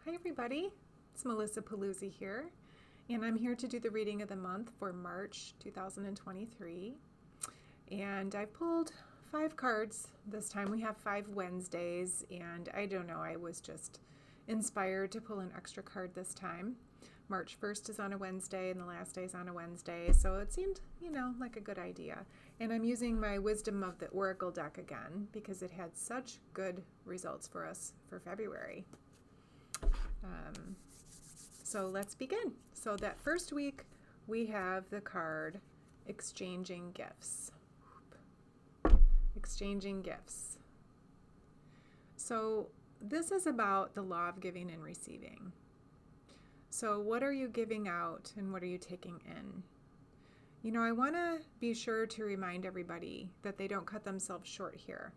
Hi everybody, it's Melissa Paluzzi here, and I'm here to do the reading of the month for March 2023. And I pulled 5 cards. This time we have 5 Wednesdays, and I don't know, I was just inspired to pull an extra card this time. March 1st is on a Wednesday and the last day is on a Wednesday, so it seemed, like a good idea. And I'm using my Wisdom of the Oracle deck again because it had such good results for us for February. So let's begin. So that first week we have the card Exchanging Gifts. Exchanging Gifts. So this is about the law of giving and receiving. So what are you giving out and what are you taking in? I want to be sure to remind everybody that they don't cut themselves short here.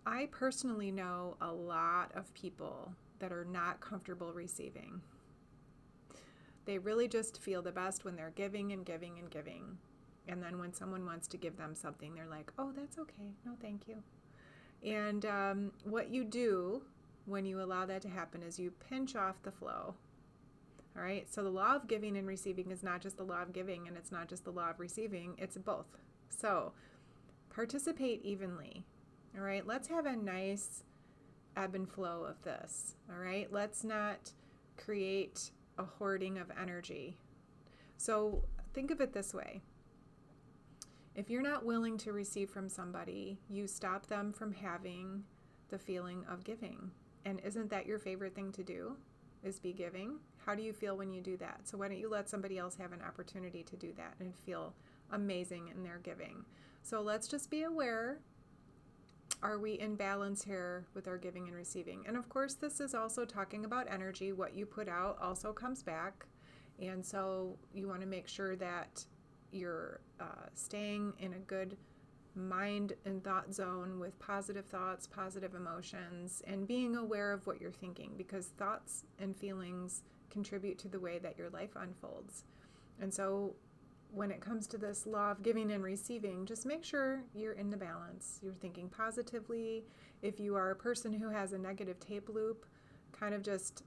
I personally know a lot of people that are not comfortable receiving. They really just feel the best when they're giving and giving and giving. And then when someone wants to give them something, they're like, oh, that's okay. No, thank you. And what you do when you allow that to happen is you pinch off the flow. All right. So the law of giving and receiving is not just the law of giving and it's not just the law of receiving. It's both. So participate evenly. All right. Let's have a nice ebb and flow of this. All right. Let's not create a hoarding of energy. So think of it this way. If you're not willing to receive from somebody, you stop them from having the feeling of giving. And isn't that your favorite thing to do? Is be giving? How do you feel when you do that? So why don't you let somebody else have an opportunity to do that and feel amazing in their giving? So let's just be aware. Are we in balance here with our giving and receiving? And of course, this is also talking about energy. What you put out also comes back. And so you want to make sure that you're staying in a good mind and thought zone with positive thoughts, positive emotions, and being aware of what you're thinking, because thoughts and feelings contribute to the way that your life unfolds. And so when it comes to this law of giving and receiving, just make sure you're in the balance. You're thinking positively. If you are a person who has a negative tape loop, kind of just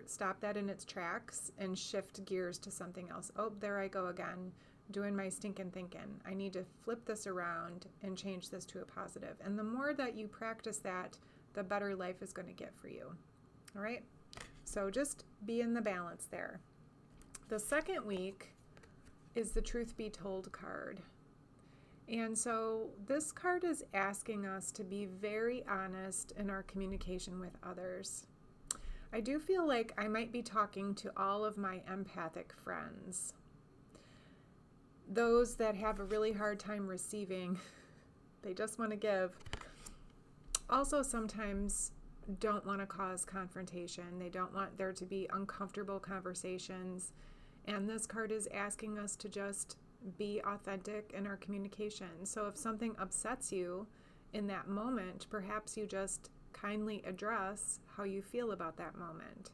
stop that in its tracks and shift gears to something else. Oh, there I go again, doing my stinking thinking. I need to flip this around and change this to a positive. And the more that you practice that, the better life is going to get for you. All right? So just be in the balance there. The second week is the Truth Be Told card. And so this card is asking us to be very honest in our communication with others. I do feel like I might be talking to all of my empathic friends. Those that have a really hard time receiving, they just want to give. Also sometimes don't want to cause confrontation. They don't want there to be uncomfortable conversations. And this card is asking us to just be authentic in our communication. So if something upsets you in that moment, perhaps you just kindly address how you feel about that moment.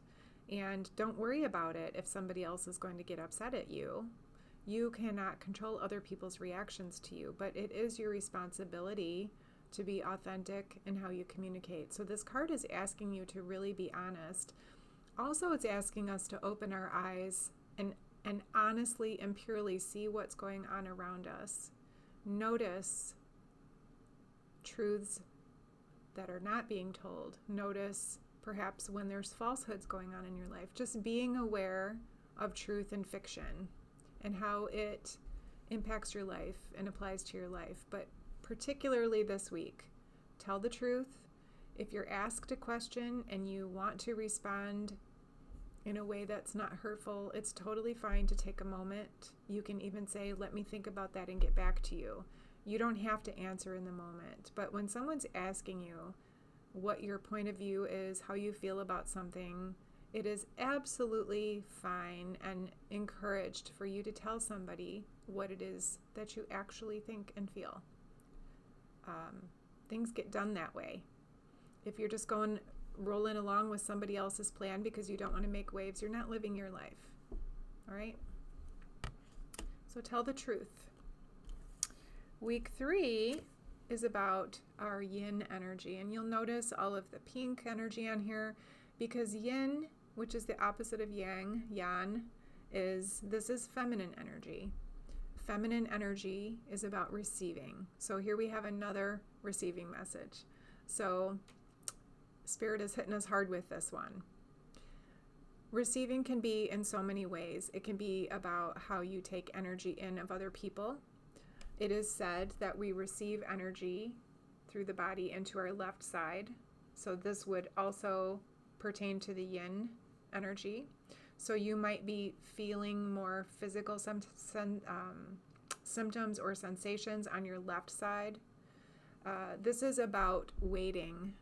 And don't worry about it if somebody else is going to get upset at you. You cannot control other people's reactions to you, but it is your responsibility to be authentic in how you communicate. So this card is asking you to really be honest. Also, it's asking us to open our eyes and honestly and purely see what's going on around us. Notice truths that are not being told. Notice perhaps when there's falsehoods going on in your life. Just being aware of truth and fiction and how it impacts your life and applies to your life. But particularly this week, tell the truth. If you're asked a question and you want to respond in a way that's not hurtful, it's totally fine to take a moment. You can even say, let me think about that and get back to you. You don't have to answer in the moment. But when someone's asking you what your point of view is, how you feel about something, it is absolutely fine and encouraged for you to tell somebody what it is that you actually think and feel. Things get done that way. If you're just rolling along with somebody else's plan because you don't want to make waves, you're not living your life. All right? So tell the truth. Week 3 is about our yin energy, and you'll notice all of the pink energy on here because yin which is the opposite of yang, this is feminine energy. Feminine energy is about receiving. So here we have another receiving message. So Spirit is hitting us hard with this one. Receiving can be in so many ways. It can be about how you take energy in of other people. It is said that we receive energy through the body into our left side. So this would also pertain to the yin energy. So you might be feeling more physical symptoms or sensations on your left side. This is about waiting.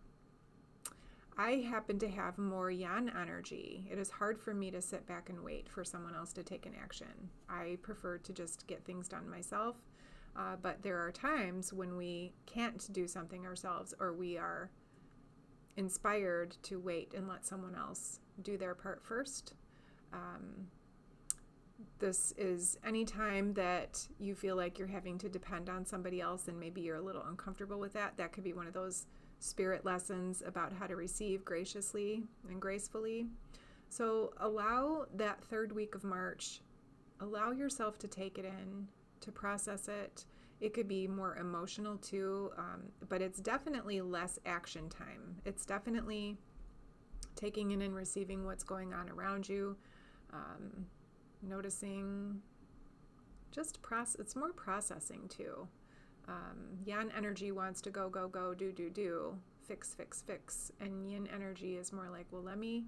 I happen to have more yang energy. It is hard for me to sit back and wait for someone else to take an action. I prefer to just get things done myself. But there are times when we can't do something ourselves, or we are inspired to wait and let someone else do their part first. This is any time that you feel like you're having to depend on somebody else and maybe you're a little uncomfortable with that. That could be one of those spirit lessons about how to receive graciously and gracefully. So allow that third week of March, allow yourself to take it in, to process it. It could be more emotional too, but it's definitely less action time. It's definitely taking in and receiving what's going on around you, noticing, it's more processing too. Yang energy wants to go, go, go, do, fix, fix, fix. And yin energy is more like, well, let me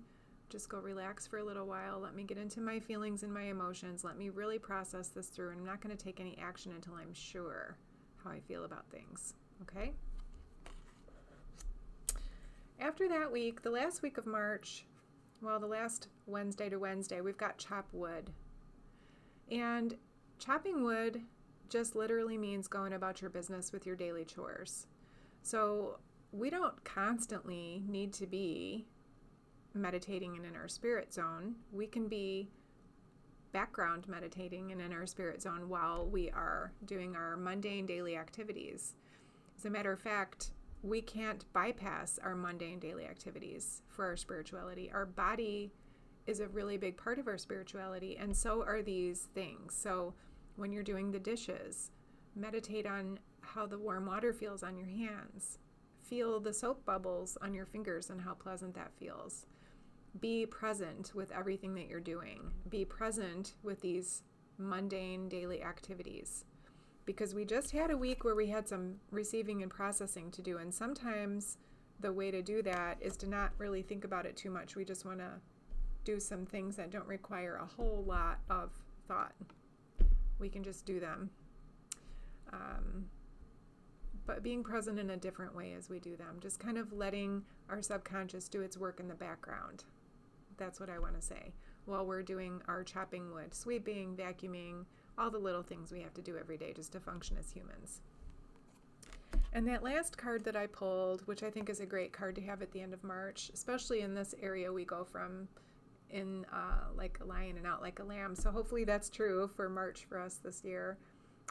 just go relax for a little while. Let me get into my feelings and my emotions. Let me really process this through. And I'm not going to take any action until I'm sure how I feel about things. Okay? After that week, the last week of March, well, the last Wednesday to Wednesday, we've got chop wood. And chopping wood just literally means going about your business with your daily chores. So we don't constantly need to be meditating and in our spirit zone. We can be background meditating and in our spirit zone while we are doing our mundane daily activities. As a matter of fact, we can't bypass our mundane daily activities for our spirituality. Our body is a really big part of our spirituality, and so are these things. So when you're doing the dishes, meditate on how the warm water feels on your hands. Feel the soap bubbles on your fingers and how pleasant that feels. Be present with everything that you're doing. Be present with these mundane daily activities. Because we just had a week where we had some receiving and processing to do, and sometimes the way to do that is to not really think about it too much. We just want to do some things that don't require a whole lot of thought. We can just do them. But being present in a different way as we do them, just kind of letting our subconscious do its work in the background. That's what I want to say. While we're doing our chopping wood, sweeping, vacuuming, all the little things we have to do every day just to function as humans. And that last card that I pulled, which I think is a great card to have at the end of March, especially in this area we go from in like a lion and out like a lamb. So hopefully that's true for March for us this year.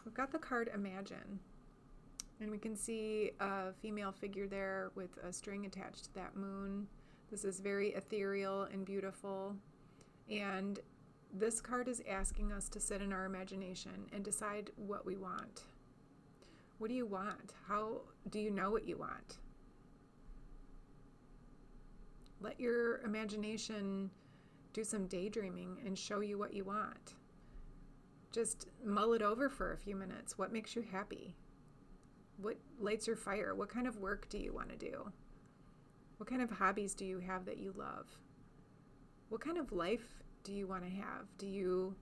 We've got the card Imagine. And we can see a female figure there with a string attached to that moon. This is very ethereal and beautiful. And this card is asking us to sit in our imagination and decide what we want. What do you want? How do you know what you want? Let your imagination do some daydreaming and show you what you want. Just mull it over for a few minutes. What makes you happy? What lights your fire? What kind of work do you want to do? What kind of hobbies do you have that you love? What kind of life do you want to have? Do you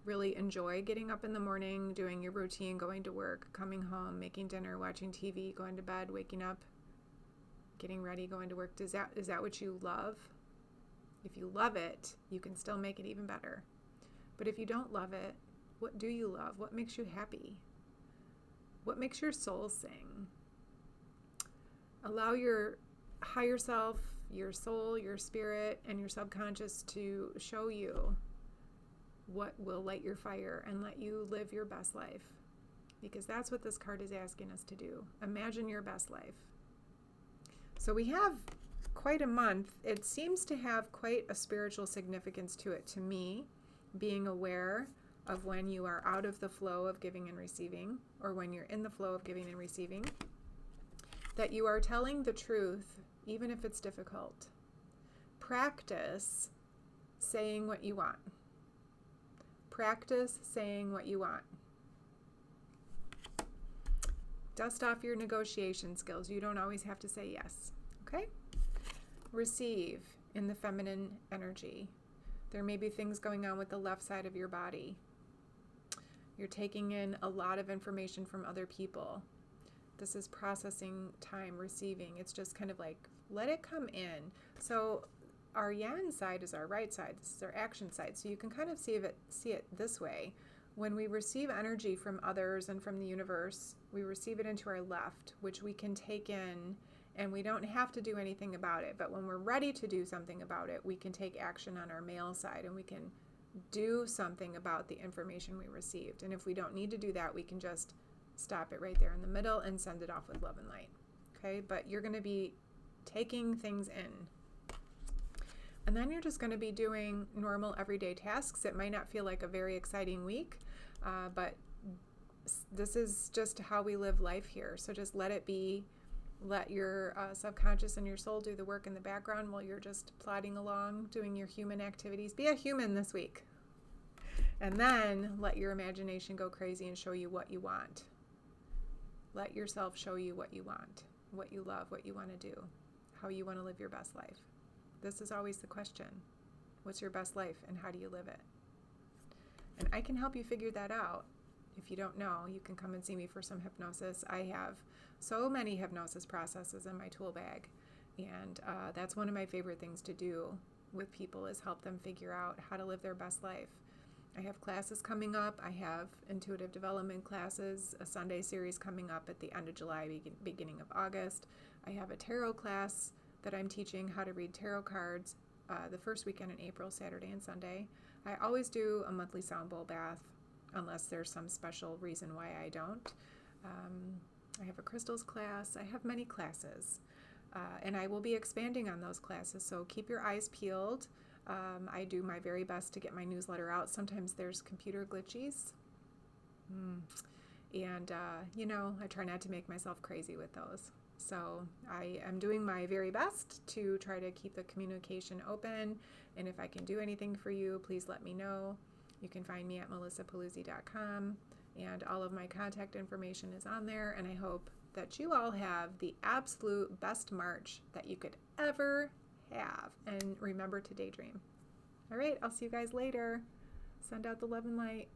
really enjoy getting up in the morning, doing your routine, going to work, coming home, making dinner, watching TV, going to bed, waking up, getting ready, going to work? Is that what you love? If you love it, you can still make it even better. But if you don't love it, what do you love? What makes you happy? What makes your soul sing? Allow your higher self, your soul, your spirit, and your subconscious to show you what will light your fire and let you live your best life. Because that's what this card is asking us to do. Imagine your best life. So we have quite a month. It seems to have quite a spiritual significance to it, to me, being aware of when you are out of the flow of giving and receiving, or when you're in the flow of giving and receiving, that you are telling the truth, even if it's difficult. Practice saying what you want. Practice saying what you want. Dust off your negotiation skills. You don't always have to say yes. Okay? Receive in the feminine energy. There may be things going on with the left side of your body. You're taking in a lot of information from other people. This is processing time, receiving. It's just kind of like, let it come in. So our yang side is our right side. This is our action side. So you can kind of see it this way. When we receive energy from others and from the universe, we receive it into our left, which we can take in, and we don't have to do anything about it. But when we're ready to do something about it, we can take action on our male side, and we can do something about the information we received. And if we don't need to do that, we can just stop it right there in the middle and send it off with love and light. Okay? But you're going to be taking things in. And then you're just going to be doing normal everyday tasks. It might not feel like a very exciting week, but this is just how we live life here. So just let it be. Let your subconscious and your soul do the work in the background while you're just plodding along, doing your human activities. Be a human this week. And then let your imagination go crazy and show you what you want. Let yourself show you what you want, what you love, what you want to do, how you want to live your best life. This is always the question. What's your best life and how do you live it? And I can help you figure that out. If you don't know, you can come and see me for some hypnosis. I have so many hypnosis processes in my tool bag. And that's one of my favorite things to do with people, is help them figure out how to live their best life. I have classes coming up. I have intuitive development classes, a Sunday series coming up at the end of July, beginning of August. I have a tarot class that I'm teaching how to read tarot cards the first weekend in April, Saturday and Sunday. I always do a monthly sound bowl bath, unless there's some special reason why I don't. I have a crystals class. I have many classes, and I will be expanding on those classes, so keep your eyes peeled. I do my very best to get my newsletter out. Sometimes there's computer glitches, and I try not to make myself crazy with those. So I am doing my very best to try to keep the communication open, and if I can do anything for you, please let me know. You can find me at melissapaluzzi.com, and all of my contact information is on there, and I hope that you all have the absolute best March that you could ever have, and remember to daydream. All right, I'll see you guys later. Send out the love and light.